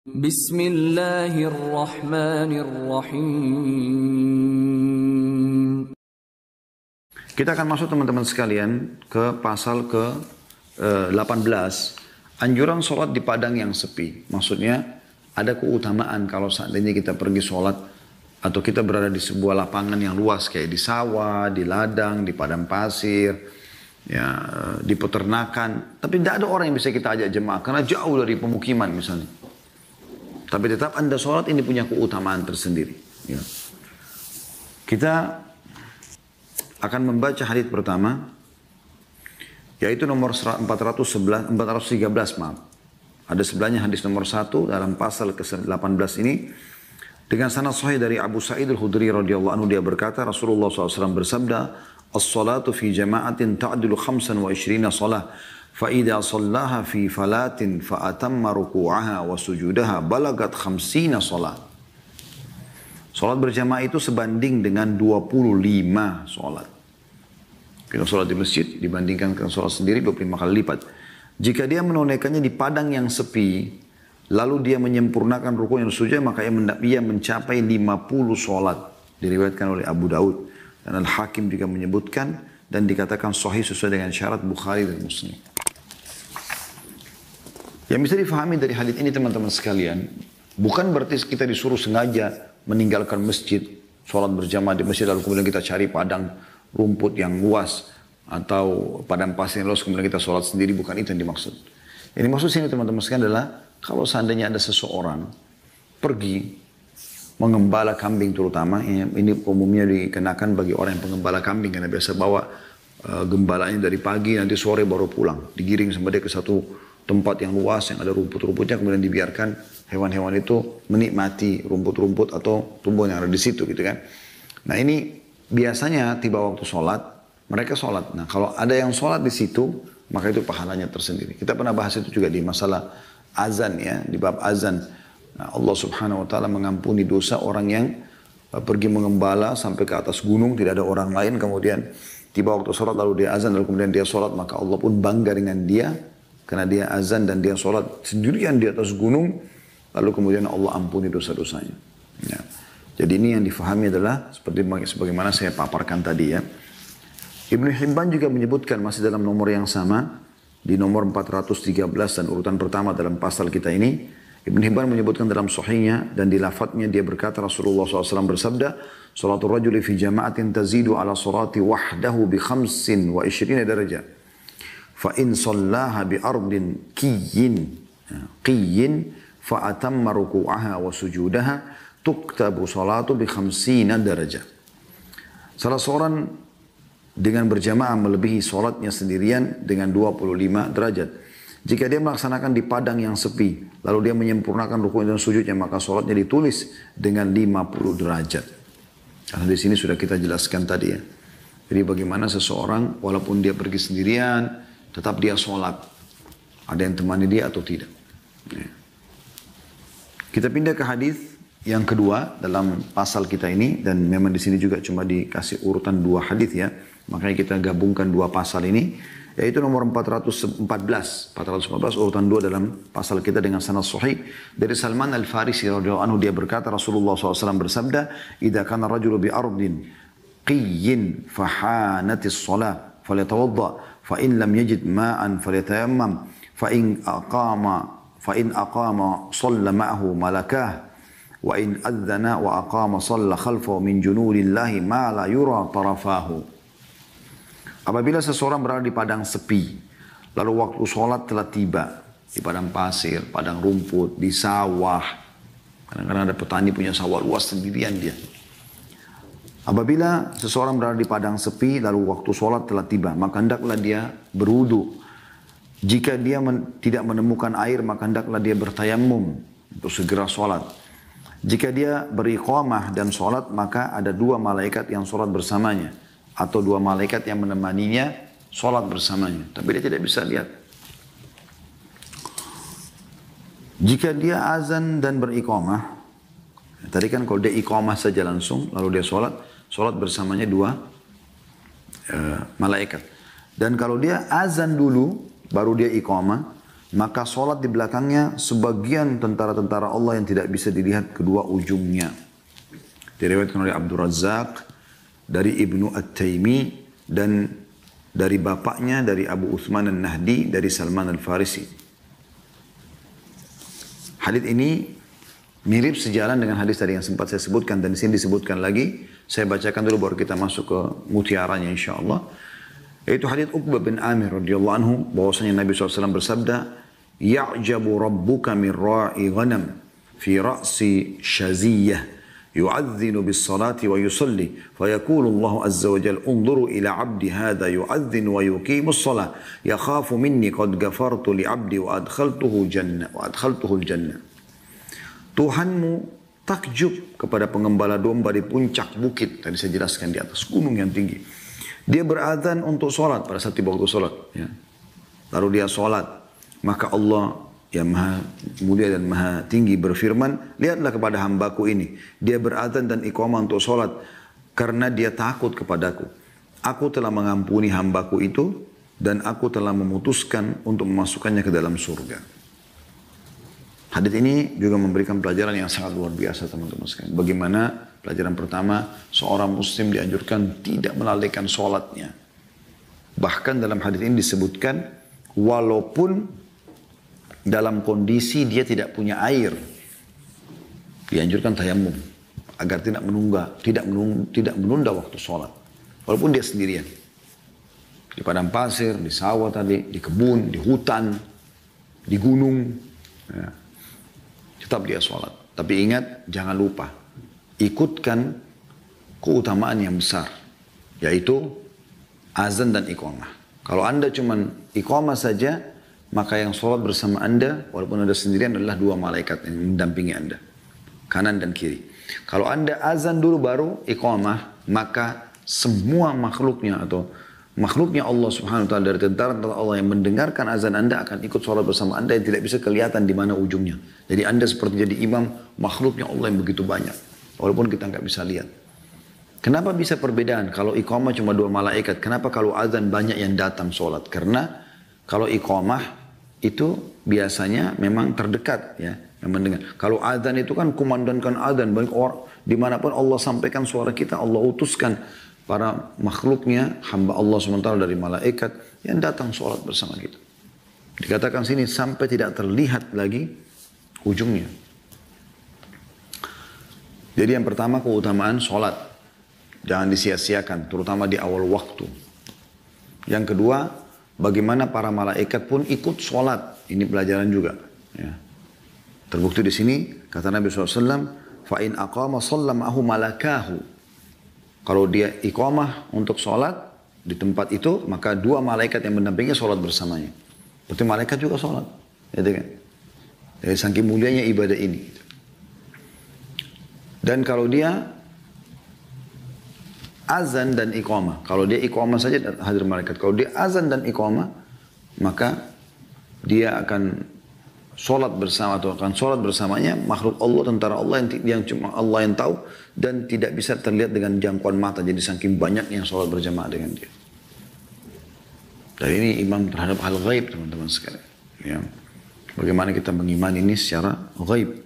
Bismillahirrahmanirrahim. Kita akan masuk teman-teman sekalian ke pasal ke-18. Anjuran sholat di padang yang sepi. Maksudnya ada keutamaan kalau seandainya kita pergi sholat atau kita berada di sebuah lapangan yang luas kayak di sawah, di ladang, di padang pasir, ya, di peternakan. Tapi tidak ada orang yang bisa kita ajak jemaah karena jauh dari pemukiman misalnya. Tapi tetap Anda sholat ini punya keutamaan tersendiri. Ya. Kita akan membaca hadits pertama, yaitu nomor 413, maaf. Ada sebelahnya hadis nomor 1 dalam pasal ke-18 ini. Dengan sanad sahih dari Abu Sa'id al-Khudri radhiyallahu anhu, dia berkata, Rasulullah SAW bersabda, "As-salatu fi jama'atin ta'dilu 25 salah. فَإِذَا صَلَّاهَا فِي فَلَاتٍ فَأَتَمَّ رُكُوعَهَا وَسُجُودَهَا بَلَغَتْ 50 salat." Salat berjamaah itu sebanding dengan 25 salat. Kalau salat di masjid dibandingkan dengan salat sendiri 25 kali lipat. Jika dia menunaikannya di padang yang sepi, lalu dia menyempurnakan rukuk yang sujud, maka ia mencapai 50 salat. Diriwayatkan oleh Abu Daud. Dan Al-Hakim juga menyebutkan dan dikatakan sahih sesuai dengan syarat Bukhari dan Muslim. Yang bisa difahami dari hadits ini teman-teman sekalian, bukan berarti kita disuruh sengaja meninggalkan masjid, sholat berjamaah di masjid, lalu kemudian kita cari padang rumput yang luas, atau padang pasir yang luas, kemudian kita sholat sendiri, bukan itu yang dimaksud. Yang dimaksud sini teman-teman sekalian adalah, kalau seandainya ada seseorang pergi mengembala kambing terutama, ini umumnya dikenakan bagi orang yang pengembala kambing, karena biasa bawa gembalanya dari pagi, nanti sore baru pulang, digiring sampai dia ke satu tempat yang luas yang ada rumput-rumputnya, kemudian dibiarkan hewan-hewan itu menikmati rumput-rumput atau tumbuhan yang ada di situ gitu kan. Nah ini biasanya tiba waktu sholat, mereka sholat. Nah kalau ada yang sholat di situ, maka itu pahalanya tersendiri. Kita pernah bahas itu juga di masalah azan ya, di bab azan. Nah, Allah Subhanahu Wa Taala mengampuni dosa orang yang pergi mengembala sampai ke atas gunung, tidak ada orang lain, kemudian tiba waktu sholat lalu dia azan, lalu kemudian dia sholat, maka Allah pun bangga dengan dia karena dia azan dan dia sholat sendirian di atas gunung, lalu kemudian Allah ampuni dosa-dosanya. Ya. Jadi ini yang difahami adalah seperti sebagaimana saya paparkan tadi ya. Ibnu Hibban juga menyebutkan masih dalam nomor yang sama, di nomor 413 dan urutan pertama dalam pasal kita ini, Ibnu Hibban menyebutkan dalam sahihnya dan di lafadznya dia berkata, Rasulullah SAW bersabda, "Salatul rajuli fi jama'atin tazidu ala salati wahdahu bi 25 darajah. Fa in sallaha bi ardin qiyyin fa atamma ruku'aha wa sujudaha tuktabu salatu bi 50 darajah." Salah seorang dengan berjamaah melebihi salatnya sendirian dengan 25 derajat. Jika dia melaksanakan di padang yang sepi, lalu dia menyempurnakan rukuk dan sujudnya, maka salatnya ditulis dengan 50 derajat. Karena di sini sudah kita jelaskan tadi ya. Jadi bagaimana seseorang walaupun dia pergi sendirian, tetap dia sholat. Ada yang temani dia atau tidak. Ya. Kita pindah ke hadis yang kedua dalam pasal kita ini. Dan memang di sini juga cuma dikasih urutan 2 hadis ya. Makanya kita gabungkan 2 pasal ini. Yaitu nomor 414 urutan 2 dalam pasal kita dengan sanad sahih. Dari Salman Al-Farisi radhiyallahu anhu, dia berkata, Rasulullah SAW bersabda, "Idza kana rajulu bi ardin qiyyin fahanatis shalah falyatawadda. فإن لم يجد ماء فليتيمم فإن أقام صلى معه ملكاه وإن أذن وأقام صلى خلفه من جنود الله ما لا يرى طرفاه." Apabila seseorang berada di padang sepi, lalu waktu sholat telah tiba, di padang pasir, padang rumput, di sawah, kadang-kadang ada petani punya sawah luas sendirian dia. Apabila seseorang berada di padang sepi, lalu waktu sholat telah tiba, maka hendaklah dia berwudu. Jika dia tidak menemukan air, maka hendaklah dia bertayamum untuk segera sholat. Jika dia beriqamah dan sholat, maka ada 2 malaikat yang sholat bersamanya. Atau 2 malaikat yang menemaninya sholat bersamanya. Tapi dia tidak bisa lihat. Jika dia azan dan beriqamah, tadi kan kalau dia iqamah saja langsung, lalu dia sholat bersamanya 2 malaikat. Dan kalau dia azan dulu, baru dia iqamah, maka sholat di belakangnya sebagian tentara-tentara Allah yang tidak bisa dilihat kedua ujungnya. Diriwayatkan oleh Abdul Razzaq, dari Ibnu At-Taimi, dan dari bapaknya, dari Abu Uthman An-Nahdi, dari Salman Al-Farisi. Hadits ini mirip sejalan dengan hadis tadi yang sempat saya sebutkan, dan di sini disebutkan lagi. Saya bacakan dulu baru kita masuk ke mutiaranya insyaAllah. Yaitu hadits Uqbah bin Amir radhiyallahu anhu, bahwasanya Nabi SAW bersabda, "Ya'jabu rabbuka min ra'i ghanam fi ra'si shaziyah yu'adhdhinu bis salati wa yusalli fayaqulu Allah azza wa jalla unzuru ila 'abdi hadha yu'adhdhinu wa yuqimu as-salah yakhafu minni qad ghafartu li 'abdi wa adkhaltuhu al-jannah." Tuhanmu takjub kepada pengembala domba di puncak bukit, tadi saya jelaskan, di atas gunung yang tinggi. Dia berazan untuk sholat pada saat tiba waktu sholat. Ya. Lalu dia sholat. Maka Allah yang maha mulia dan maha tinggi berfirman, lihatlah kepada hambaku ini. Dia berazan dan iqamah untuk sholat. Karena dia takut kepadaku. Aku telah mengampuni hambaku itu. Dan aku telah memutuskan untuk memasukkannya ke dalam surga. Hadits ini juga memberikan pelajaran yang sangat luar biasa teman-teman sekalian. Bagaimana pelajaran pertama, seorang muslim dianjurkan tidak melalaikan sholatnya. Bahkan dalam hadits ini disebutkan, walaupun dalam kondisi dia tidak punya air, dianjurkan tayamum agar tidak menunda waktu sholat. Walaupun dia sendirian. Di padang pasir, di sawah tadi, di kebun, di hutan, di gunung. Ya. Tetap dia sholat. Tapi ingat, jangan lupa. Ikutkan keutamaan yang besar. Yaitu azan dan iqamah. Kalau anda cuma iqamah saja, maka yang sholat bersama anda, walaupun anda sendirian, adalah dua malaikat yang mendampingi anda. Kanan dan kiri. Kalau anda azan dulu baru iqamah, maka semua makhluknya atau makhluknya Allah subhanahu wa ta'ala dari tentara Allah yang mendengarkan azan anda akan ikut sholat bersama anda yang tidak bisa kelihatan di mana ujungnya. Jadi anda seperti jadi imam, makhluknya Allah yang begitu banyak. Walaupun kita nggak bisa lihat. Kenapa bisa perbedaan? Kalau iqamah cuma dua malaikat, kenapa kalau azan banyak yang datang sholat? Karena kalau iqamah itu biasanya memang terdekat ya, yang mendengar. Kalau azan itu kan kumandankan azan, banyak orang dimanapun Allah sampaikan suara kita, Allah utuskan para makhluknya, hamba Allah SWT dari malaikat yang datang sholat bersama kita. Dikatakan sini sampai tidak terlihat lagi ujungnya. Jadi yang pertama keutamaan sholat. Jangan disia-siakan, terutama di awal waktu. Yang kedua, bagaimana para malaikat pun ikut sholat. Ini pelajaran juga. Ya. Terbukti di sini, kata Nabi SAW, فَإِنْ أَقَامَ صَلَّ مَعَهُ مَلَكَاهُ. Kalau dia iqamah untuk sholat di tempat itu, maka dua malaikat yang mendampingi sholat bersamanya. Berarti malaikat juga sholat. Gitu kan? Jadi saking mulianya ibadah ini. Dan kalau dia azan dan iqamah. Kalau dia iqamah saja hadir malaikat. Kalau dia azan dan iqamah, maka dia akan sholat bersama atau akan sholat bersamanya makhluk Allah, tentara Allah yang cuma Allah yang tahu dan tidak bisa terlihat dengan jangkauan mata. Jadi saking banyak yang sholat berjamaah dengan dia. Dan ini imam terhadap hal ghaib teman-teman sekalian. Ya. Bagaimana kita mengimani ini secara ghaib.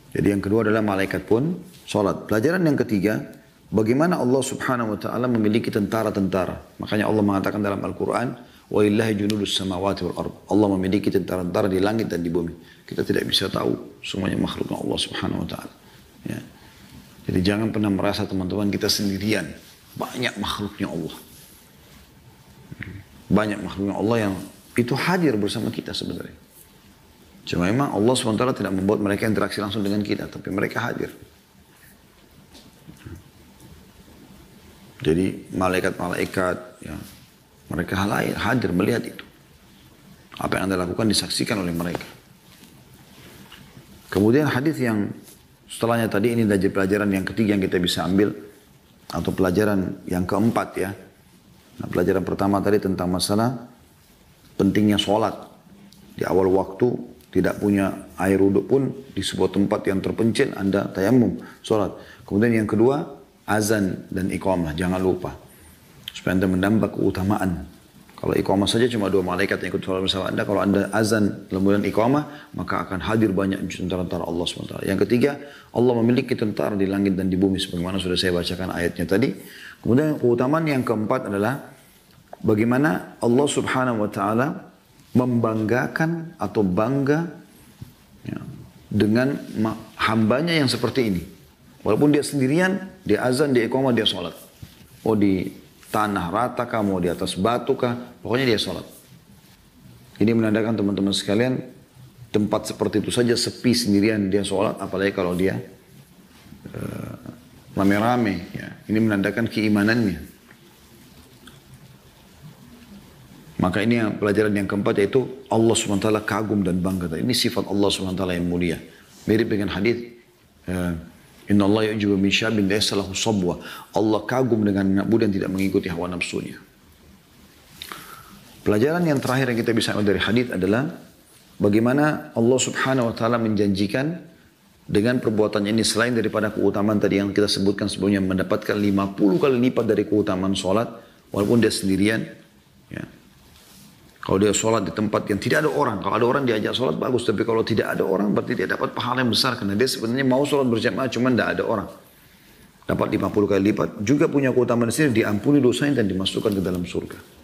Jadi yang kedua adalah malaikat pun sholat. Pelajaran yang ketiga, bagaimana Allah subhanahu wa ta'ala memiliki tentara-tentara. Makanya Allah mengatakan dalam Al-Quran, وَإِلَّهِ جُنُودُ السَّمَاوَاتِ وَالْأَرْضِ. Allah memiliki tentara-tentara di langit dan di bumi. Kita tidak bisa tahu semuanya makhluknya Allah subhanahu wa ta'ala. Ya. Jadi jangan pernah merasa teman-teman kita sendirian. Banyak makhluknya Allah. Banyak makhluknya Allah yang itu hadir bersama kita sebenarnya. Cuma memang Allah SWT tidak membuat mereka interaksi langsung dengan kita. Tapi mereka hadir. Jadi malaikat-malaikat ya, mereka hadir melihat itu. Apa yang anda lakukan disaksikan oleh mereka. Kemudian hadis yang setelahnya tadi ini dari pelajaran yang ketiga yang kita bisa ambil. Atau pelajaran yang keempat ya. Nah, pelajaran pertama tadi tentang masalah pentingnya sholat. Di awal waktu tidak punya air wudhu pun di sebuah tempat yang terpencil anda tayamum sholat. Kemudian yang kedua azan dan iqamah. Jangan lupa. Supaya anda menambah keutamaan Kalau iqamah saja cuma 2 malaikat yang ikut sholat bersama Anda. Kalau Anda azan kemudian iqamah, maka akan hadir banyak tentara-tentara Allah SWT. Yang ketiga, Allah memiliki tentara di langit dan di bumi. Sebagaimana sudah saya bacakan ayatnya tadi. Kemudian keutamaan yang keempat adalah bagaimana Allah Subhanahu Wa Taala membanggakan atau bangga ya, dengan hambanya yang seperti ini. Walaupun dia sendirian, dia azan, dia iqamah, dia sholat. Oh di tanah rata kah, mau di atas batu kah, pokoknya dia sholat. Ini menandakan teman-teman sekalian, tempat seperti itu saja sepi sendirian dia sholat, apalagi kalau dia rame-rame. Ya. Ini menandakan keimanannya. Maka ini yang pelajaran yang keempat, yaitu Allah SWT kagum dan bangga. Ini sifat Allah SWT yang mulia. Mirip dengan hadis Inna Allah yu'jibu min syabin laysa lahu sabwa. Allah kagum dengan anak muda yang tidak mengikuti hawa nafsunya. Pelajaran yang terakhir yang kita bisa ambil dari hadis adalah bagaimana Allah Subhanahu wa taala menjanjikan dengan perbuatannya ini, selain daripada keutamaan tadi yang kita sebutkan sebelumnya, mendapatkan 50 kali lipat dari keutamaan sholat walaupun dia sendirian. Ya. Kalau dia sholat di tempat yang tidak ada orang, kalau ada orang diajak sholat bagus, tapi kalau tidak ada orang berarti dia dapat pahala yang besar, karena dia sebenarnya mau sholat berjamaah cuma tidak ada orang. Dapat 50 kali lipat, juga punya keutamaan sendiri, diampuni dosanya dan dimasukkan ke dalam surga.